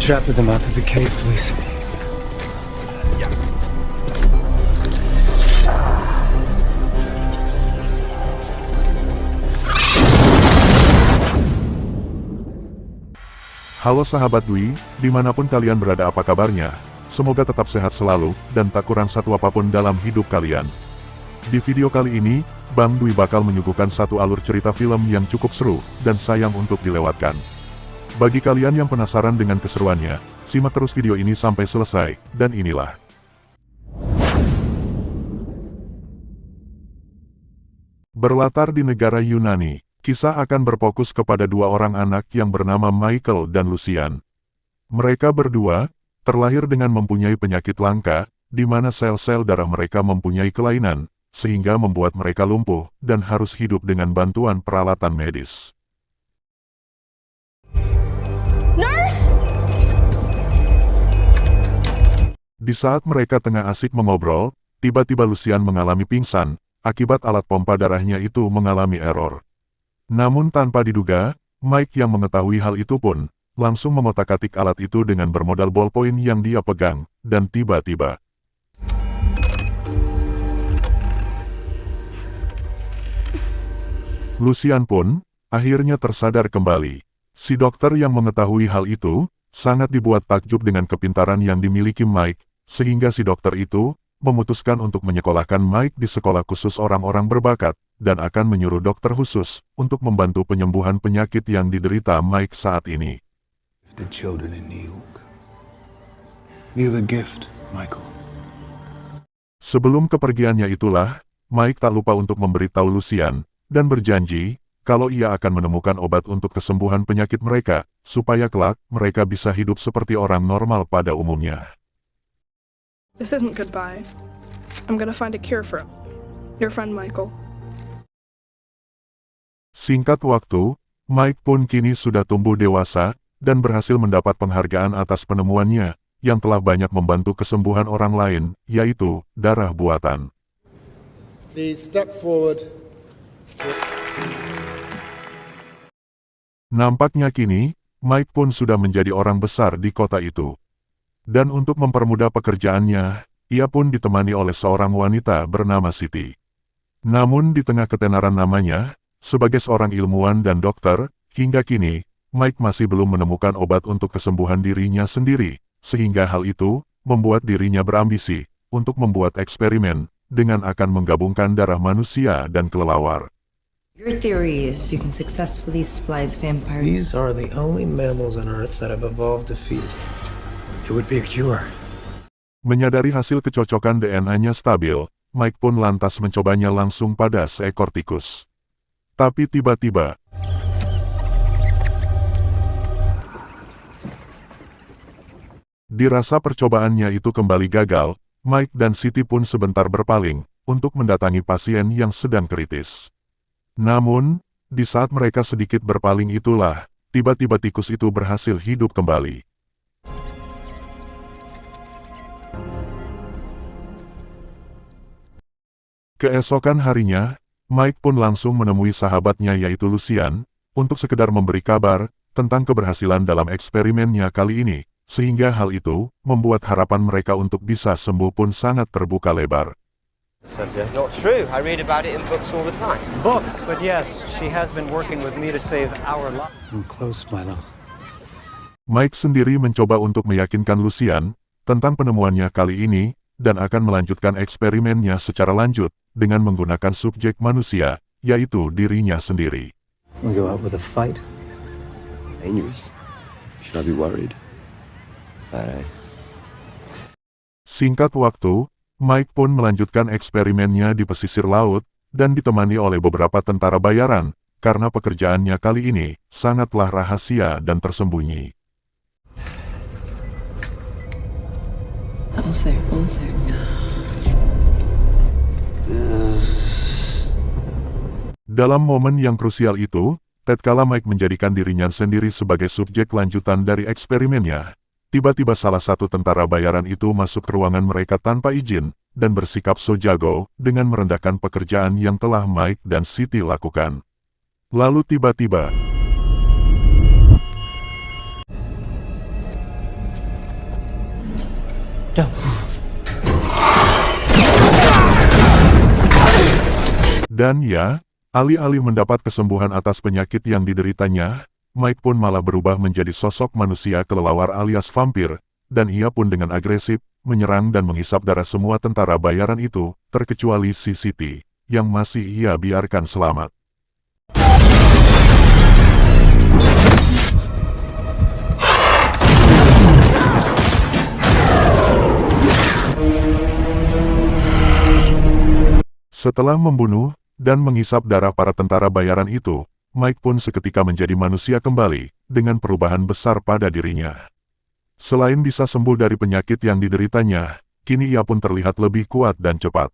trap at the mouth of the cave, please. Halo sahabat Dwi, dimanapun kalian berada apa kabarnya? Semoga tetap sehat selalu, dan tak kurang satu apapun dalam hidup kalian. Di video kali ini, Bang Dwi bakal menyuguhkan satu alur cerita film yang cukup seru, dan sayang untuk dilewatkan. Bagi kalian yang penasaran dengan keseruannya, simak terus video ini sampai selesai, dan inilah. Berlatar di negara Yunani, kisah akan berfokus kepada dua orang anak yang bernama Michael dan Lucian. Mereka berdua terlahir dengan mempunyai penyakit langka, di mana sel-sel darah mereka mempunyai kelainan, sehingga membuat mereka lumpuh dan harus hidup dengan bantuan peralatan medis. Nurse! Di saat mereka tengah asik mengobrol, tiba-tiba Lucian mengalami pingsan, akibat alat pompa darahnya itu mengalami error. Namun tanpa diduga, Mike yang mengetahui hal itu pun, langsung mengotak-atik alat itu dengan bermodal ballpoint yang dia pegang, dan tiba-tiba Lucian pun, akhirnya tersadar kembali. Si dokter yang mengetahui hal itu, sangat dibuat takjub dengan kepintaran yang dimiliki Mike, sehingga si dokter itu, memutuskan untuk menyekolahkan Mike di sekolah khusus orang-orang berbakat, dan akan menyuruh dokter khusus untuk membantu penyembuhan penyakit yang diderita Mike saat ini. The children in New York. You have a gift, Michael. Sebelum kepergiannya itulah, Mike tak lupa untuk memberitahu Lucian, dan berjanji, kalau ia akan menemukan obat untuk kesembuhan penyakit mereka, supaya kelak mereka bisa hidup seperti orang normal pada umumnya. This isn't goodbye. I'm gonna find a cure for him. Your friend Michael. Singkat waktu, Mike pun kini sudah tumbuh dewasa, dan berhasil mendapat penghargaan atas penemuannya, yang telah banyak membantu kesembuhan orang lain, yaitu darah buatan. Please step forward. Nampaknya kini, Mike pun sudah menjadi orang besar di kota itu. Dan untuk mempermudah pekerjaannya, ia pun ditemani oleh seorang wanita bernama Siti. Namun di tengah ketenaran namanya, sebagai seorang ilmuwan dan dokter, hingga kini, Mike masih belum menemukan obat untuk kesembuhan dirinya sendiri, sehingga hal itu membuat dirinya berambisi untuk membuat eksperimen dengan akan menggabungkan darah manusia dan kelelawar. Your theory is you can successfully splice vampire. These are the only mammals on Earth that have evolved to feed. It would be a cure. Menyadari hasil kecocokan DNA-nya stabil, Mike pun lantas mencobanya langsung pada seekor tikus. Tapi tiba-tiba, dirasa percobaannya itu kembali gagal, Mike dan Siti pun sebentar berpaling, untuk mendatangi pasien yang sedang kritis. Namun, di saat mereka sedikit berpaling itulah, tiba-tiba tikus itu berhasil hidup kembali. Keesokan harinya, Mike pun langsung menemui sahabatnya yaitu Lucian, untuk sekedar memberi kabar tentang keberhasilan dalam eksperimennya kali ini, sehingga hal itu membuat harapan mereka untuk bisa sembuh pun sangat terbuka lebar. Not true. I read about it in books all the time. Book, but yes, she has been working with me to save our lives. I'm close, Milo. Mike sendiri mencoba untuk meyakinkan Lucian tentang penemuannya kali ini, dan akan melanjutkan eksperimennya secara lanjut, dengan menggunakan subjek manusia, yaitu dirinya sendiri. We go out with a fight. Dangerous. Should I be worried? Singkat waktu, Mike pun melanjutkan eksperimennya di pesisir laut, dan ditemani oleh beberapa tentara bayaran, karena pekerjaannya kali ini sangatlah rahasia dan tersembunyi. Almost there, almost there. Dalam momen yang krusial itu, tatkala Mike menjadikan dirinya sendiri sebagai subjek lanjutan dari eksperimennya, tiba-tiba salah satu tentara bayaran itu masuk ke ruangan mereka tanpa izin, dan bersikap so jago dengan merendahkan pekerjaan yang telah Mike dan Siti lakukan. Lalu tiba-tiba, Dan ya, alih-alih mendapat kesembuhan atas penyakit yang dideritanya, Mike pun malah berubah menjadi sosok manusia kelelawar alias vampir, dan ia pun dengan agresif, menyerang dan menghisap darah semua tentara bayaran itu, terkecuali si Siti, yang masih ia biarkan selamat. Setelah membunuh dan menghisap darah para tentara bayaran itu, Mike pun seketika menjadi manusia kembali, dengan perubahan besar pada dirinya. Selain bisa sembuh dari penyakit yang dideritanya, kini ia pun terlihat lebih kuat dan cepat.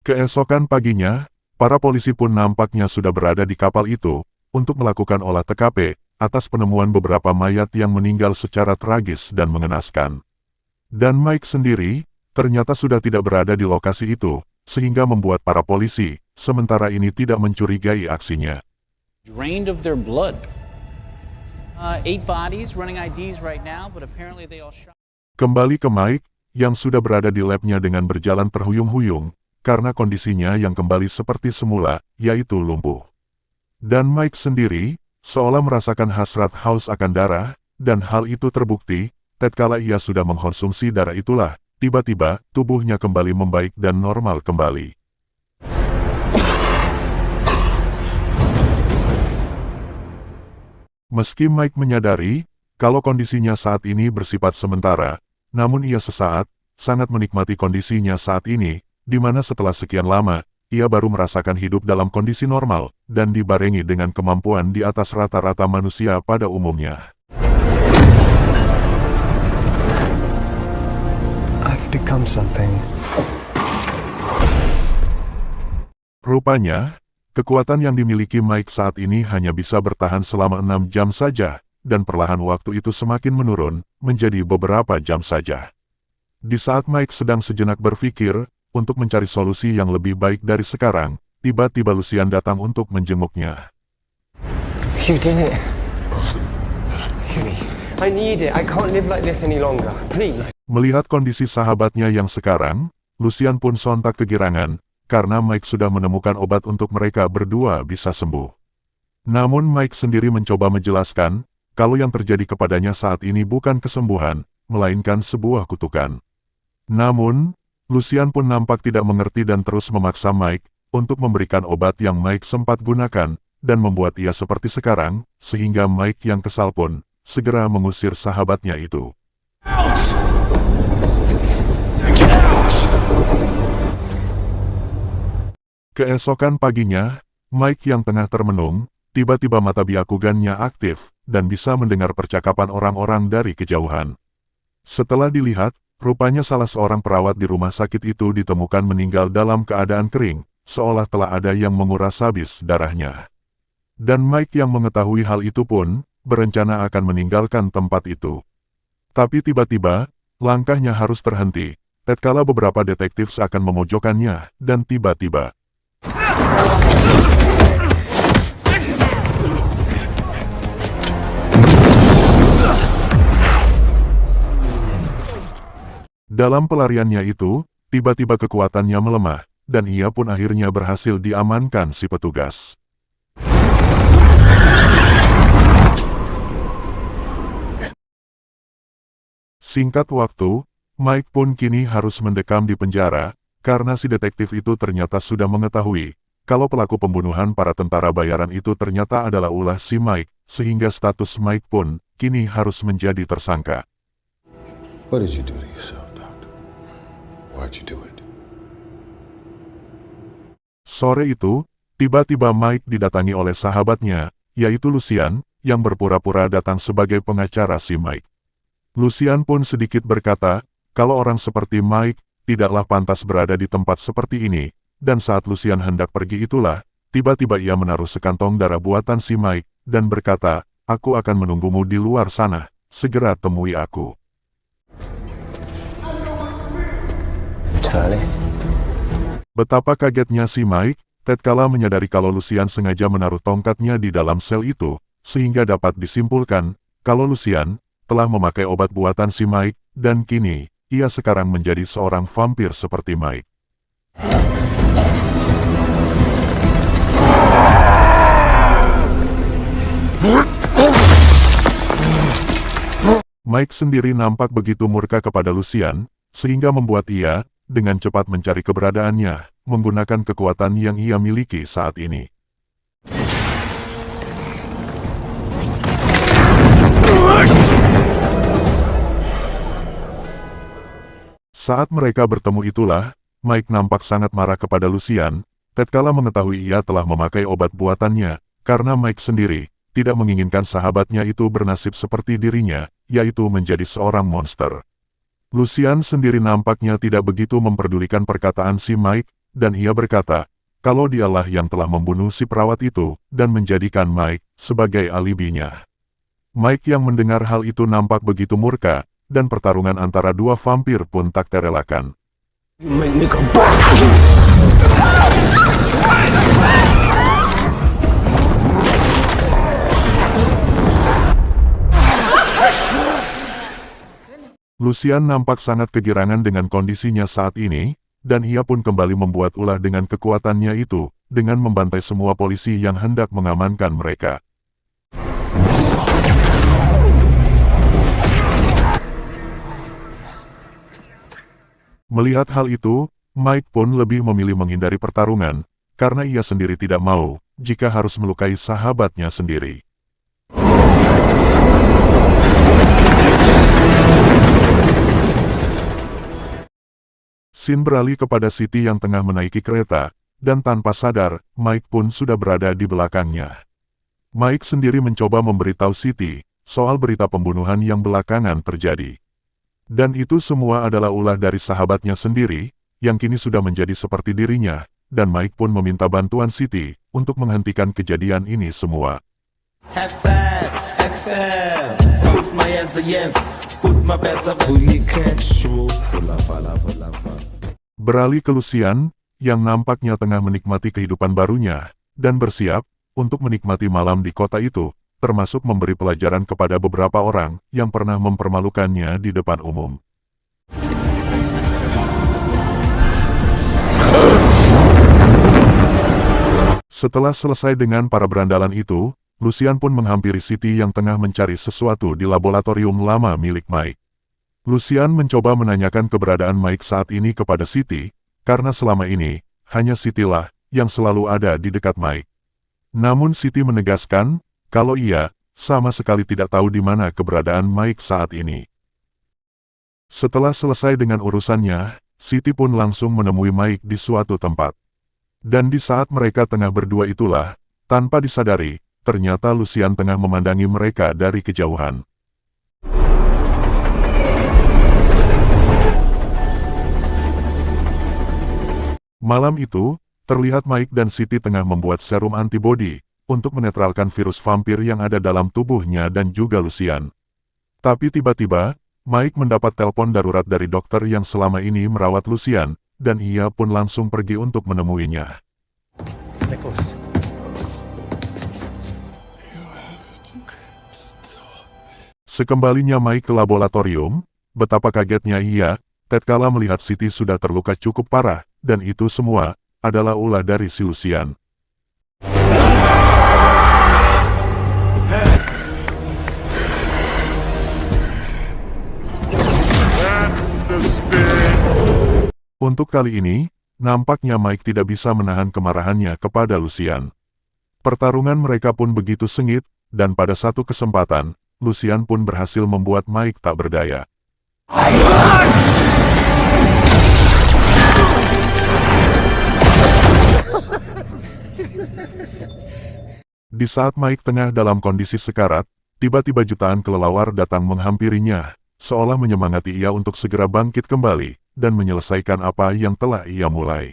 Keesokan paginya, para polisi pun nampaknya sudah berada di kapal itu, untuk melakukan olah TKP, atas penemuan beberapa mayat yang meninggal secara tragis dan mengenaskan. Dan Mike sendiri, ternyata sudah tidak berada di lokasi itu, sehingga membuat para polisi, sementara ini tidak mencurigai aksinya. Drained of their blood. 8 bodies running IDs right now, but apparently they all shot. Kembali ke Mike, yang sudah berada di labnya dengan berjalan terhuyung-huyung, karena kondisinya yang kembali seperti semula, yaitu lumpuh. Dan Mike sendiri, seolah merasakan hasrat haus akan darah, dan hal itu terbukti, tatkala ia sudah mengkonsumsi darah itulah, tiba-tiba, tubuhnya kembali membaik dan normal kembali. Meski Mike menyadari, kalau kondisinya saat ini bersifat sementara, namun ia sesaat, sangat menikmati kondisinya saat ini, di mana setelah sekian lama, ia baru merasakan hidup dalam kondisi normal, dan dibarengi dengan kemampuan di atas rata-rata manusia pada umumnya. I've become something. Rupanya, kekuatan yang dimiliki Mike saat ini hanya bisa bertahan selama 6 jam saja, dan perlahan waktu itu semakin menurun, menjadi beberapa jam saja. Di saat Mike sedang sejenak berpikir, untuk mencari solusi yang lebih baik dari sekarang, tiba-tiba Lucian datang untuk menjenguknya. You did it. Hughie, I need it. I can't live like this any longer. Please. Melihat kondisi sahabatnya yang sekarang, Lucian pun sontak kegirangan, karena Mike sudah menemukan obat untuk mereka berdua bisa sembuh. Namun Mike sendiri mencoba menjelaskan, kalau yang terjadi kepadanya saat ini bukan kesembuhan, melainkan sebuah kutukan. Namun, Lucian pun nampak tidak mengerti dan terus memaksa Mike untuk memberikan obat yang Mike sempat gunakan, dan membuat ia seperti sekarang, sehingga Mike yang kesal pun segera mengusir sahabatnya itu. Keesokan paginya, Mike yang tengah termenung, tiba-tiba mata biakugannya aktif, dan bisa mendengar percakapan orang-orang dari kejauhan. Setelah dilihat, rupanya salah seorang perawat di rumah sakit itu ditemukan meninggal dalam keadaan kering, seolah telah ada yang menguras habis darahnya. Dan Mike yang mengetahui hal itu pun, berencana akan meninggalkan tempat itu. Tapi tiba-tiba, langkahnya harus terhenti, tatkala beberapa detektif seakan memojokkannya, dan tiba-tiba. Dalam pelariannya itu, tiba-tiba kekuatannya melemah, dan ia pun akhirnya berhasil diamankan si petugas. Singkat waktu, Mike pun kini harus mendekam di penjara, karena si detektif itu ternyata sudah mengetahui, kalau pelaku pembunuhan para tentara bayaran itu ternyata adalah ulah si Mike, sehingga status Mike pun kini harus menjadi tersangka. What did you do to yourself, Doctor? Why'd you do it? Sore itu, tiba-tiba Mike didatangi oleh sahabatnya, yaitu Lucian, yang berpura-pura datang sebagai pengacara si Mike. Lucian pun sedikit berkata, kalau orang seperti Mike, tidaklah pantas berada di tempat seperti ini, dan saat Lucian hendak pergi itulah, tiba-tiba ia menaruh sekantong darah buatan si Mike, dan berkata, aku akan menunggumu di luar sana, segera temui aku. Charlie. Betapa kagetnya si Mike, tatkala menyadari kalau Lucian sengaja menaruh tongkatnya di dalam sel itu, sehingga dapat disimpulkan kalau Lucian telah memakai obat buatan si Mike, dan kini ia sekarang menjadi seorang vampir seperti Mike. Mike sendiri nampak begitu murka kepada Lucian, sehingga membuat ia dengan cepat mencari keberadaannya, menggunakan kekuatan yang ia miliki saat ini. Saat mereka bertemu itulah, Mike nampak sangat marah kepada Lucian, tatkala mengetahui ia telah memakai obat buatannya, karena Mike sendiri tidak menginginkan sahabatnya itu bernasib seperti dirinya, yaitu menjadi seorang monster. Lucian sendiri nampaknya tidak begitu memperdulikan perkataan si Mike, dan ia berkata, kalau dialah yang telah membunuh si perawat itu, dan menjadikan Mike sebagai alibinya. Mike yang mendengar hal itu nampak begitu murka, dan pertarungan antara dua vampir pun tak terelakkan. Lucian nampak sangat kegirangan dengan kondisinya saat ini, dan ia pun kembali membuat ulah dengan kekuatannya itu, dengan membantai semua polisi yang hendak mengamankan mereka. Melihat hal itu, Mike pun lebih memilih menghindari pertarungan, karena ia sendiri tidak mau, jika harus melukai sahabatnya sendiri. Scene beralih kepada Siti yang tengah menaiki kereta, dan tanpa sadar, Mike pun sudah berada di belakangnya. Mike sendiri mencoba memberitahu Siti soal berita pembunuhan yang belakangan terjadi. Dan itu semua adalah ulah dari sahabatnya sendiri, yang kini sudah menjadi seperti dirinya, dan Mike pun meminta bantuan Siti untuk menghentikan kejadian ini semua. Beralih ke Lucian, yang nampaknya tengah menikmati kehidupan barunya, dan bersiap untuk menikmati malam di kota itu, termasuk memberi pelajaran kepada beberapa orang yang pernah mempermalukannya di depan umum. Setelah selesai dengan para berandalan itu, Lucian pun menghampiri Siti yang tengah mencari sesuatu di laboratorium lama milik Mike. Lucian mencoba menanyakan keberadaan Mike saat ini kepada Siti, karena selama ini, hanya Sitilah yang selalu ada di dekat Mike. Namun Siti menegaskan, kalau ia sama sekali tidak tahu di mana keberadaan Mike saat ini. Setelah selesai dengan urusannya, Siti pun langsung menemui Mike di suatu tempat. Dan di saat mereka tengah berdua itulah, tanpa disadari, ternyata Lucian tengah memandangi mereka dari kejauhan. Malam itu, terlihat Mike dan Siti tengah membuat serum antibodi untuk menetralkan virus vampir yang ada dalam tubuhnya dan juga Lucian. Tapi tiba-tiba, Mike mendapat telepon darurat dari dokter yang selama ini merawat Lucian, dan ia pun langsung pergi untuk menemuinya. Nicholas. Sekembalinya Mike ke laboratorium, betapa kagetnya ia, tatkala melihat Siti sudah terluka cukup parah, dan itu semua adalah ulah dari si Lucian. Untuk kali ini, nampaknya Mike tidak bisa menahan kemarahannya kepada Lucian. Pertarungan mereka pun begitu sengit, dan pada satu kesempatan, Lucian pun berhasil membuat Mike tak berdaya. Di saat Mike tengah dalam kondisi sekarat, tiba-tiba jutaan kelelawar datang menghampirinya, seolah menyemangati ia untuk segera bangkit kembali, dan menyelesaikan apa yang telah ia mulai.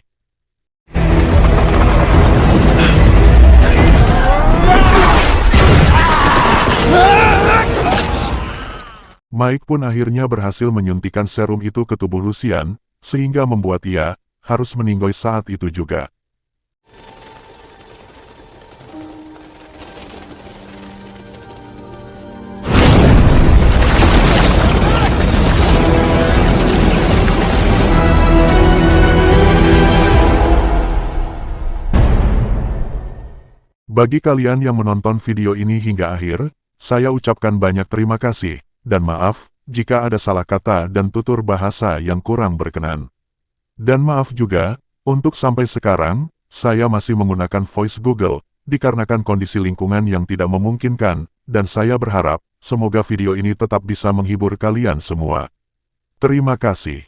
Mike pun akhirnya berhasil menyuntikkan serum itu ke tubuh Lucian, sehingga membuat ia harus meninggoy saat itu juga. Bagi kalian yang menonton video ini hingga akhir, saya ucapkan banyak terima kasih, dan maaf jika ada salah kata dan tutur bahasa yang kurang berkenan. Dan maaf juga, untuk sampai sekarang, saya masih menggunakan voice Google, dikarenakan kondisi lingkungan yang tidak memungkinkan, dan saya berharap, semoga video ini tetap bisa menghibur kalian semua. Terima kasih.